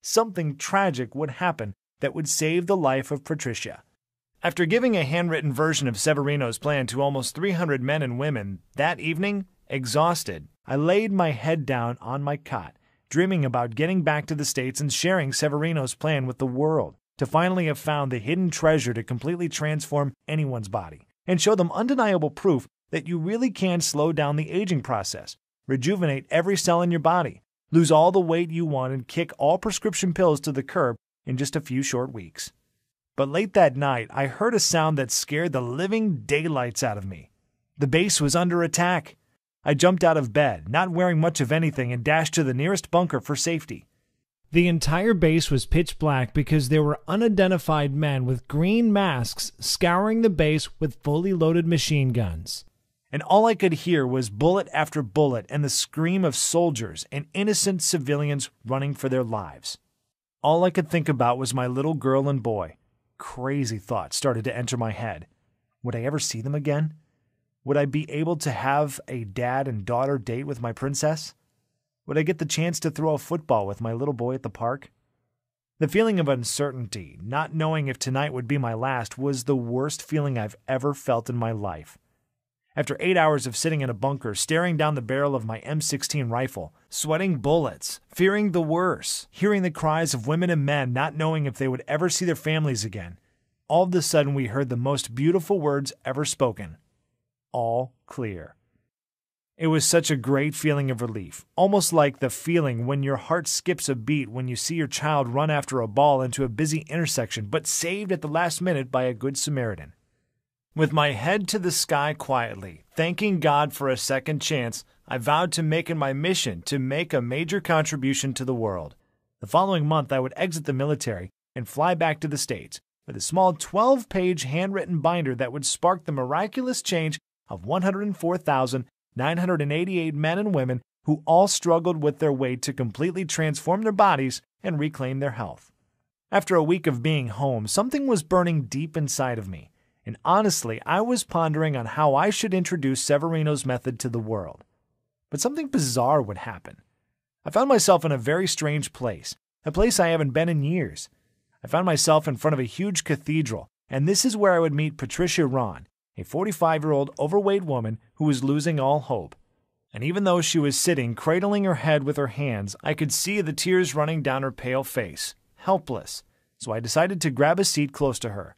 something tragic would happen that would save the life of Patricia. After giving a handwritten version of Severino's plan to almost 300 men and women, that evening, exhausted, I laid my head down on my cot, dreaming about getting back to the States and sharing Severino's plan with the world, to finally have found the hidden treasure to completely transform anyone's body, and show them undeniable proof that you really can slow down the aging process, rejuvenate every cell in your body, lose all the weight you want, and kick all prescription pills to the curb in just a few short weeks. But late that night, I heard a sound that scared the living daylights out of me. The base was under attack. I jumped out of bed, not wearing much of anything, and dashed to the nearest bunker for safety. The entire base was pitch black because there were unidentified men with green masks scouring the base with fully loaded machine guns. And all I could hear was bullet after bullet and the scream of soldiers and innocent civilians running for their lives. All I could think about was my little girl and boy. Crazy thoughts started to enter my head. Would I ever see them again? Would I be able to have a dad and daughter date with my princess? Would I get the chance to throw a football with my little boy at the park? The feeling of uncertainty, not knowing if tonight would be my last, was the worst feeling I've ever felt in my life. After 8 hours of sitting in a bunker, staring down the barrel of my M16 rifle, sweating bullets, fearing the worst, hearing the cries of women and men, not knowing if they would ever see their families again, all of a sudden we heard the most beautiful words ever spoken. All clear. It was such a great feeling of relief, almost like the feeling when your heart skips a beat when you see your child run after a ball into a busy intersection, but saved at the last minute by a good Samaritan. With my head to the sky quietly, thanking God for a second chance, I vowed to make it my mission to make a major contribution to the world. The following month, I would exit the military and fly back to the States with a small 12-page handwritten binder that would spark the miraculous change of 104,988 men and women who all struggled with their weight to completely transform their bodies and reclaim their health. After a week of being home, something was burning deep inside of me. And honestly, I was pondering on how I should introduce Severino's method to the world. But something bizarre would happen. I found myself in a very strange place, a place I haven't been in years. I found myself in front of a huge cathedral, and this is where I would meet Patricia Ron, a 45-year-old overweight woman who was losing all hope. And even though she was sitting, cradling her head with her hands, I could see the tears running down her pale face, helpless. So I decided to grab a seat close to her.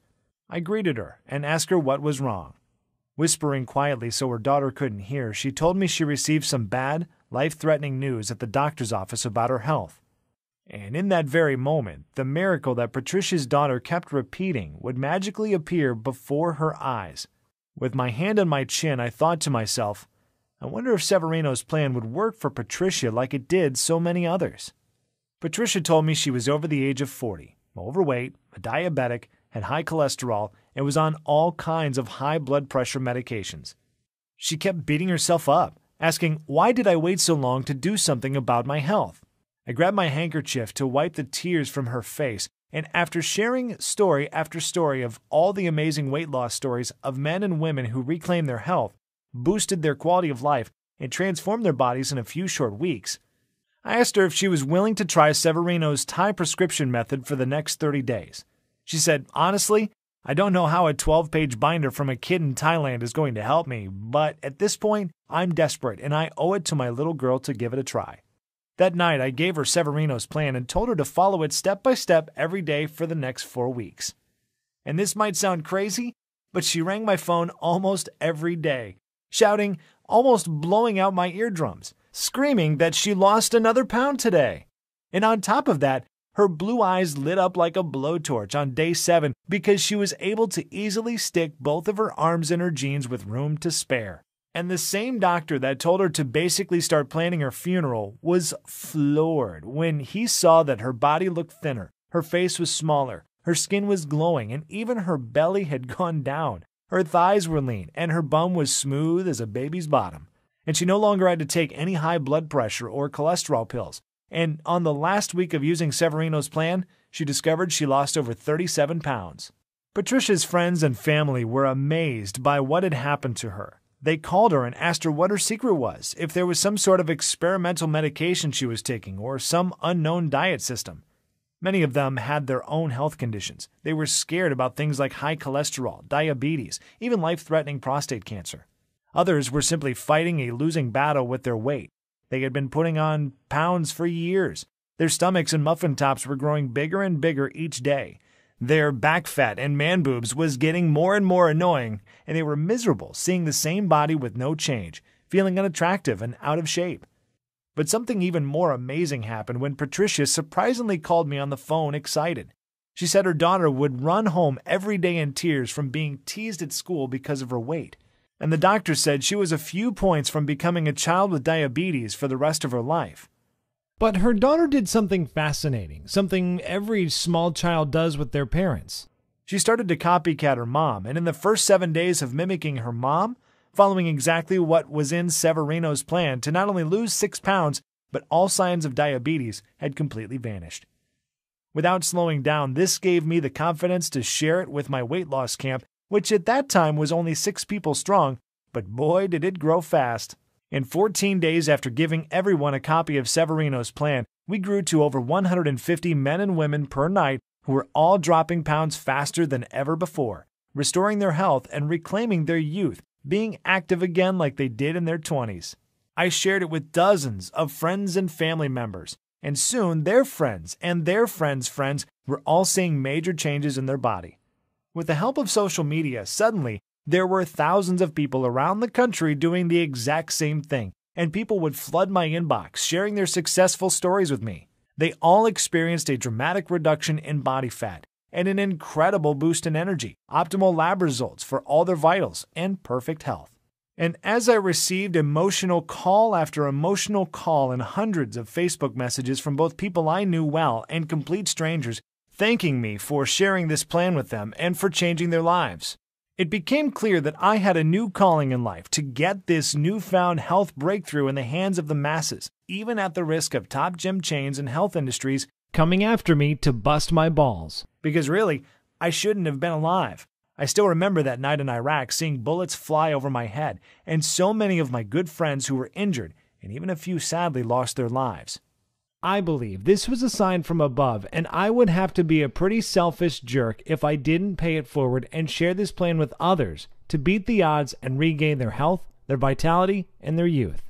I greeted her and asked her what was wrong. Whispering quietly so her daughter couldn't hear, she told me she received some bad, life-threatening news at the doctor's office about her health. And in that very moment, the miracle that Patricia's daughter kept repeating would magically appear before her eyes. With my hand on my chin, I thought to myself, I wonder if Severino's plan would work for Patricia like it did so many others. Patricia told me she was over the age of 40, overweight, a diabetic, had high cholesterol, and was on all kinds of high blood pressure medications. She kept beating herself up, asking, why did I wait so long to do something about my health? I grabbed my handkerchief to wipe the tears from her face, and after sharing story after story of all the amazing weight loss stories of men and women who reclaimed their health, boosted their quality of life, and transformed their bodies in a few short weeks, I asked her if she was willing to try Severino's Thai prescription method for the next 30 days. She said, honestly, I don't know how a 12-page binder from a kid in Thailand is going to help me, but at this point, I'm desperate and I owe it to my little girl to give it a try. That night, I gave her Severino's plan and told her to follow it step by step every day for the next 4 weeks. And this might sound crazy, but she rang my phone almost every day, shouting, almost blowing out my eardrums, screaming that she lost another pound today. And on top of that, her blue eyes lit up like a blowtorch on day 7 because she was able to easily stick both of her arms in her jeans with room to spare. And the same doctor that told her to basically start planning her funeral was floored when he saw that her body looked thinner, her face was smaller, her skin was glowing, and even her belly had gone down. Her thighs were lean, and her bum was smooth as a baby's bottom. And she no longer had to take any high blood pressure or cholesterol pills. And on the last week of using Severino's plan, she discovered she lost over 37 pounds. Patricia's friends and family were amazed by what had happened to her. They called her and asked her what her secret was, if there was some sort of experimental medication she was taking or some unknown diet system. Many of them had their own health conditions. They were scared about things like high cholesterol, diabetes, even life-threatening prostate cancer. Others were simply fighting a losing battle with their weight. They had been putting on pounds for years. Their stomachs and muffin tops were growing bigger and bigger each day. Their back fat and man boobs was getting more and more annoying, and they were miserable seeing the same body with no change, feeling unattractive and out of shape. But something even more amazing happened when Patricia surprisingly called me on the phone excited. She said her daughter would run home every day in tears from being teased at school because of her weight. And the doctor said she was a few points from becoming a child with diabetes for the rest of her life. But her daughter did something fascinating, something every small child does with their parents. She started to copycat her mom, and in the first 7 days of mimicking her mom, following exactly what was in Severino's plan to not only lose 6 pounds, but all signs of diabetes had completely vanished. Without slowing down, this gave me the confidence to share it with my weight loss camp, which at that time was only 6 people strong, but boy did it grow fast. In 14 days after giving everyone a copy of Severino's plan, we grew to over 150 men and women per night who were all dropping pounds faster than ever before, restoring their health and reclaiming their youth, being active again like they did in their 20s. I shared it with dozens of friends and family members, and soon their friends and their friends' friends were all seeing major changes in their body. With the help of social media, suddenly there were thousands of people around the country doing the exact same thing, and people would flood my inbox, sharing their successful stories with me. They all experienced a dramatic reduction in body fat, and an incredible boost in energy, optimal lab results for all their vitals, and perfect health. And as I received emotional call after emotional call and hundreds of Facebook messages from both people I knew well and complete strangers, thanking me for sharing this plan with them and for changing their lives, it became clear that I had a new calling in life to get this newfound health breakthrough in the hands of the masses, even at the risk of top gym chains and health industries coming after me to bust my balls. Because really, I shouldn't have been alive. I still remember that night in Iraq seeing bullets fly over my head, and so many of my good friends who were injured, and even a few sadly lost their lives. I believe this was a sign from above, and I would have to be a pretty selfish jerk if I didn't pay it forward and share this plan with others to beat the odds and regain their health, their vitality, and their youth.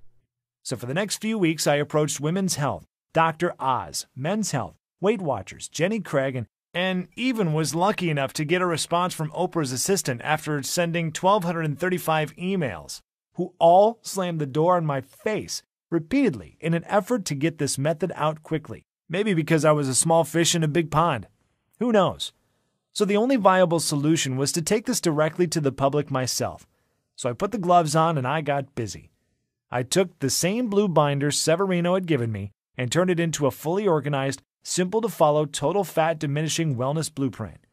So for the next few weeks, I approached Women's Health, Dr. Oz, Men's Health, Weight Watchers, Jenny Craig, and even was lucky enough to get a response from Oprah's assistant after sending 1,235 emails, who all slammed the door in my face repeatedly in an effort to get this method out quickly. Maybe because I was a small fish in a big pond. Who knows? So the only viable solution was to take this directly to the public myself. So I put the gloves on and I got busy. I took the same blue binder Severino had given me and turned it into a fully organized, simple-to-follow total fat diminishing wellness blueprint.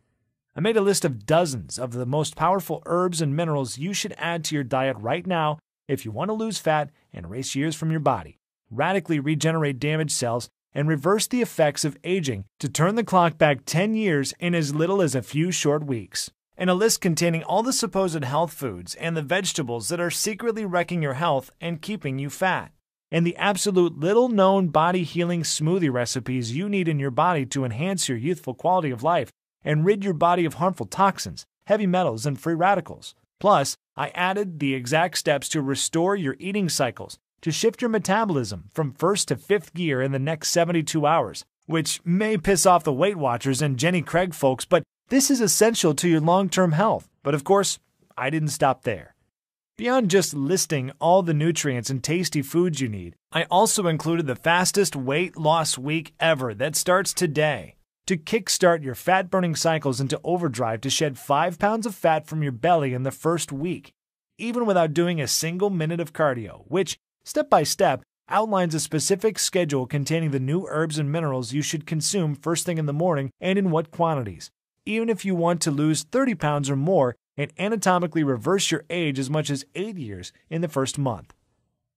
I made a list of dozens of the most powerful herbs and minerals you should add to your diet right now if you want to lose fat and erase years from your body, radically regenerate damaged cells, and reverse the effects of aging to turn the clock back 10 years in as little as a few short weeks. And a list containing all the supposed health foods and the vegetables that are secretly wrecking your health and keeping you fat. And the absolute little-known body-healing smoothie recipes you need in your body to enhance your youthful quality of life and rid your body of harmful toxins, heavy metals, and free radicals. Plus, I added the exact steps to restore your eating cycles, to shift your metabolism from first to fifth gear in the next 72 hours, which may piss off the Weight Watchers and Jenny Craig folks, but this is essential to your long-term health. But of course, I didn't stop there. Beyond just listing all the nutrients and tasty foods you need, I also included the fastest weight loss week ever that starts today. To kickstart your fat-burning cycles into overdrive to shed 5 pounds of fat from your belly in the first week, even without doing a single minute of cardio, which, step by step, outlines a specific schedule containing the new herbs and minerals you should consume first thing in the morning and in what quantities, even if you want to lose 30 pounds or more and anatomically reverse your age as much as 8 years in the first month.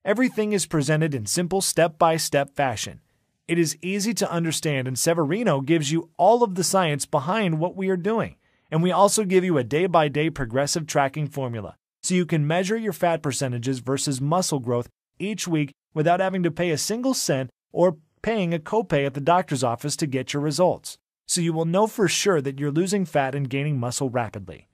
Everything is presented in simple step-by-step fashion. It is easy to understand, and Severino gives you all of the science behind what we are doing. And we also give you a day-by-day progressive tracking formula, so you can measure your fat percentages versus muscle growth each week without having to pay a single cent or paying a copay at the doctor's office to get your results, so you will know for sure that you're losing fat and gaining muscle rapidly.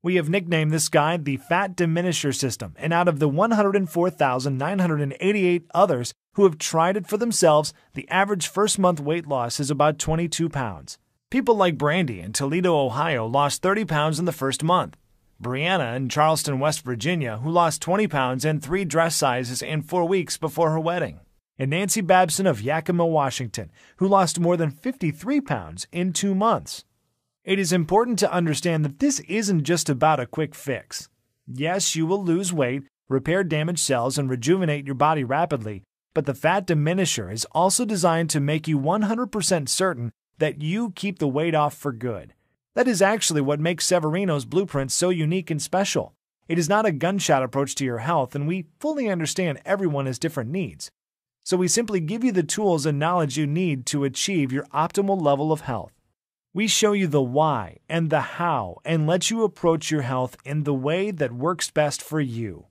We have nicknamed this guide the Fat Diminisher System, and out of the 104,988 others who have tried it for themselves, the average first-month weight loss is about 22 pounds. People like Brandy in Toledo, Ohio, lost 30 pounds in the first month. Brianna in Charleston, West Virginia, who lost 20 pounds and 3 dress sizes in 4 weeks before her wedding. And Nancy Babson of Yakima, Washington, who lost more than 53 pounds in 2 months. It is important to understand that this isn't just about a quick fix. Yes, you will lose weight, repair damaged cells, and rejuvenate your body rapidly, but the Fat Diminisher is also designed to make you 100% certain that you keep the weight off for good. That is actually what makes Severino's blueprint so unique and special. It is not a gunshot approach to your health, and we fully understand everyone has different needs. So we simply give you the tools and knowledge you need to achieve your optimal level of health. We show you the why and the how and let you approach your health in the way that works best for you.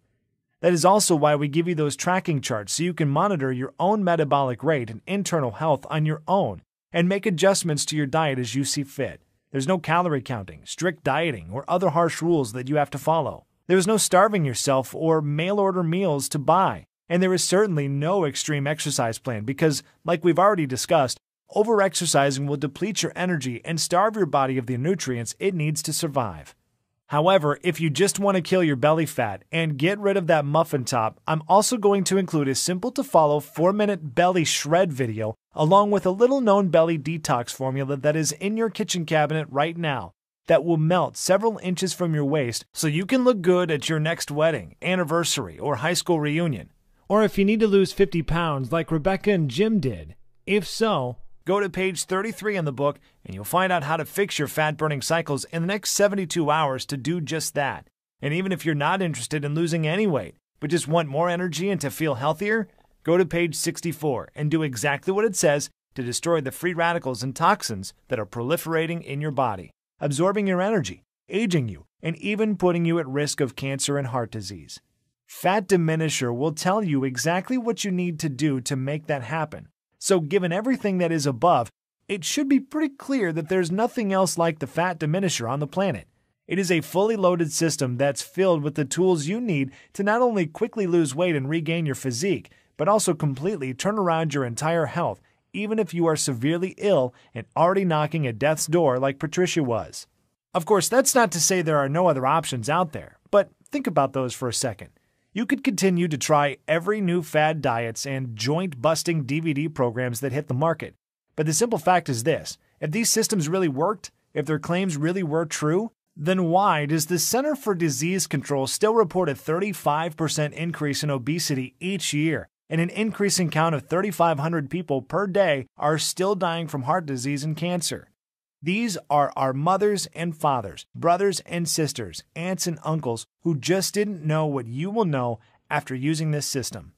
That is also why we give you those tracking charts so you can monitor your own metabolic rate and internal health on your own and make adjustments to your diet as you see fit. There's no calorie counting, strict dieting, or other harsh rules that you have to follow. There is no starving yourself or mail-order meals to buy. And there is certainly no extreme exercise plan because, like we've already discussed, over-exercising will deplete your energy and starve your body of the nutrients it needs to survive. However, if you just want to kill your belly fat and get rid of that muffin top, I'm also going to include a simple-to-follow 4-minute belly shred video along with a little-known belly detox formula that is in your kitchen cabinet right now that will melt several inches from your waist so you can look good at your next wedding, anniversary, or high school reunion. Or if you need to lose 50 pounds like Rebecca and Jim did. If so, go to page 33 in the book and you'll find out how to fix your fat-burning cycles in the next 72 hours to do just that. And even if you're not interested in losing any weight, but just want more energy and to feel healthier, go to page 64 and do exactly what it says to destroy the free radicals and toxins that are proliferating in your body, absorbing your energy, aging you, and even putting you at risk of cancer and heart disease. Fat Diminisher will tell you exactly what you need to do to make that happen. So given everything that is above, it should be pretty clear that there's nothing else like the Fat Diminisher on the planet. It is a fully loaded system that's filled with the tools you need to not only quickly lose weight and regain your physique, but also completely turn around your entire health, even if you are severely ill and already knocking at death's door like Patricia was. Of course, that's not to say there are no other options out there, but think about those for a second. You could continue to try every new fad diets and joint-busting DVD programs that hit the market. But the simple fact is this: if these systems really worked, if their claims really were true, then why does the Center for Disease Control still report a 35% increase in obesity each year and an increasing count of 3,500 people per day are still dying from heart disease and cancer? These are our mothers and fathers, brothers and sisters, aunts and uncles who just didn't know what you will know after using this system.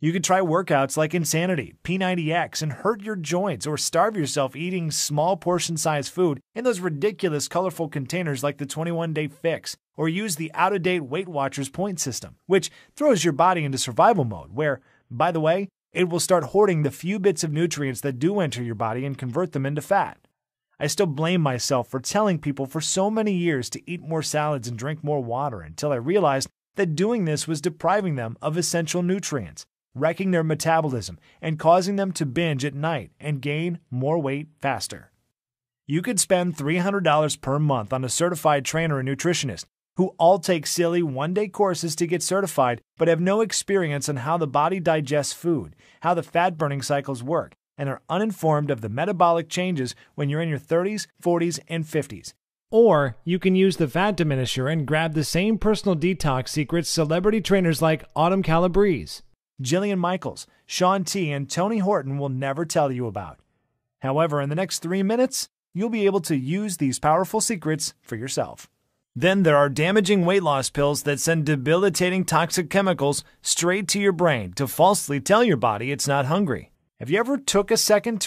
You could try workouts like Insanity, P90X, and hurt your joints or starve yourself eating small portion-sized food in those ridiculous colorful containers like the 21-Day Fix, or use the out-of-date Weight Watchers point system, which throws your body into survival mode where, by the way, it will start hoarding the few bits of nutrients that do enter your body and convert them into fat. I still blame myself for telling people for so many years to eat more salads and drink more water until I realized that doing this was depriving them of essential nutrients, wrecking their metabolism, and causing them to binge at night and gain more weight faster. You could spend $300 per month on a certified trainer and nutritionist who all take silly one-day courses to get certified but have no experience on how the body digests food, how the fat-burning cycles work, and are uninformed of the metabolic changes when you're in your 30s, 40s, and 50s. Or you can use the Fat Diminisher and grab the same personal detox secrets celebrity trainers like Autumn Calabrese, Jillian Michaels, Shaun T, and Tony Horton will never tell you about. However, in the next 3 minutes, you'll be able to use these powerful secrets for yourself. Then there are damaging weight loss pills that send debilitating toxic chemicals straight to your brain to falsely tell your body it's not hungry. Have you ever took a second to